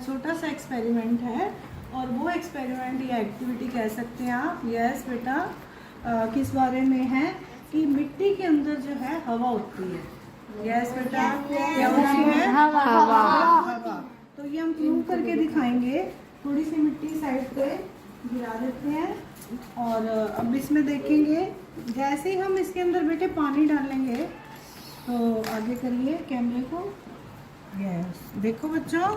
छोटा सा एक्सपेरिमेंट है, और वो एक्सपेरिमेंट या एक्टिविटी कह सकते हैं आप। यस बेटा, किस बारे में है कि मिट्टी के अंदर जो है हवा होती है। यस बेटा, क्या होती है? हवा। तो ये हम प्रूव करके दिखाएंगे। थोड़ी सी मिट्टी साइड पे गिरा देते हैं, और अब इसमें देखेंगे जैसे ही हम इसके अंदर बेटे पानी डालेंगे, तो आगे करिए कैमरे को। यस, देखो बच्चों,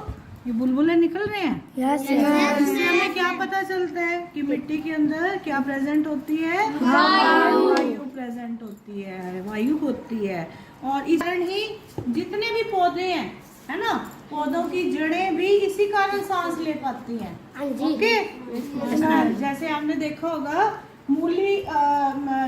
ये बुलबुलें निकल रहे हैं। यस। इससे हमें क्या पता चलता है कि मिट्टी के अंदर क्या प्रेजेंट होती है? वायु प्रेजेंट होती है, वायु होती है। और इस कारण ही जितने भी पौधे हैं, है ना, पौधों की जड़ें भी इसी कारण सांस ले पाती हैं। ओके, जैसे आपने देखा होगा मूली,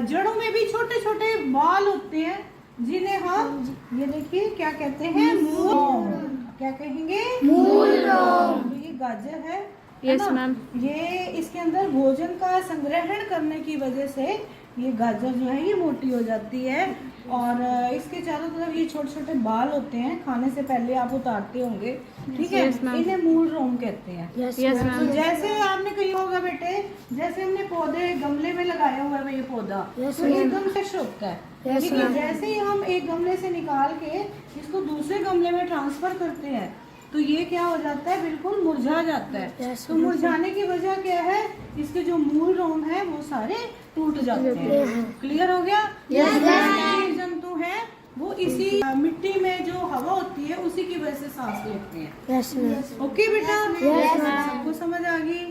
जड़ों में भी छोटे छोटे बाल होते हैं, जिन्हें हम, ये देखिए क्या कहते हैं, मूल। क्या कहेंगे? मूल। ये गाजर है। Yes ma'am. ये इसके अंदर भोजन का संग्रहण करने की वजह से ये गाजर जो है ये मोटी हो जाती है, और इसके चारों तरफ ये छोटे छोटे बाल होते हैं, खाने से पहले आप उतारते होंगे, ठीक है? इन्हें मूल रोम कहते हैं। यस तो मैम। जैसे आपने कहा होगा बेटे, जैसे हमने पौधे गमले में लगाया हुआ है ये पौधा, तो एकदम फ्रेश होता है, लेकिन जैसे ही हम एक गमले से निकाल के इसको दूसरे गमले में ट्रांसफर करते हैं, तो ये क्या हो जाता है, बिल्कुल मुरझा जाता है। तो मुरझाने की वजह क्या है? इसके जो मूल रोम है वो सारे टूट जाते हैं। क्लियर हो गया? जीव जंतु हैं वो इसी मिट्टी में जो हवा होती है उसी की वजह से सांस लेते हैं। ओके बेटा, सबको समझ आ गई?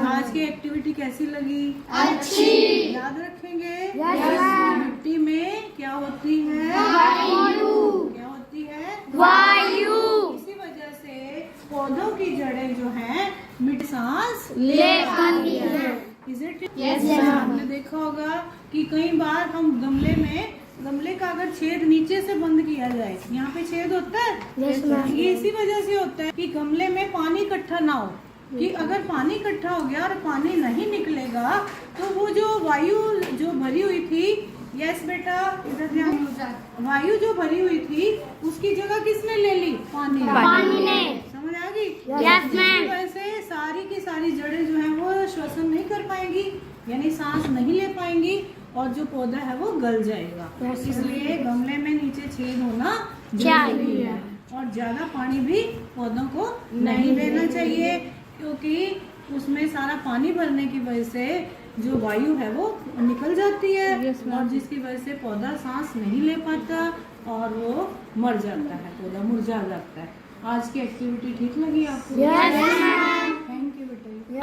आज की एक्टिविटी कैसी लगी? अच्छी। याद रखेंगे? मिट्टी में क्या होती है? क्या होती है? वायु। इसी वजह से पौधों की जड़ें जो हैं मिट्टी सांस ले पाती है। Is it? Yes, आपने देखा होगा कि कई बार हम गमले का अगर छेद नीचे से बंद किया जाए, यहाँ पे छेद होता है। ये इसी वजह से होता है कि गमले में पानी इकट्ठा ना हो, कि अगर पानी इकट्ठा हो गया और पानी नहीं निकलेगा, तो वो जो वायु जो भरी हुई थी, यस बेटा इधर ध्यान, वायु जो भरी हुई थी उसकी जगह किसने ले ली? पानी ने। समझ आ गई? Yes ma'am. वैसे सारी की सारी जड़ें जो है वो श्वसन नहीं कर पाएंगी, यानी सांस नहीं ले पाएंगी, और जो पौधा है वो गल जाएगा। इसलिए गमले में नीचे छेद होना जरूरी है, और ज्यादा पानी भी पौधों को नहीं देना चाहिए, क्योंकि उसमें सारा पानी भरने की वजह से जो वायु है वो निकल जाती है, और जिसकी वजह से पौधा सांस नहीं ले पाता और वो मर जाता है, पौधा मुरझा जाता है। आज की एक्टिविटी ठीक लगी आपको?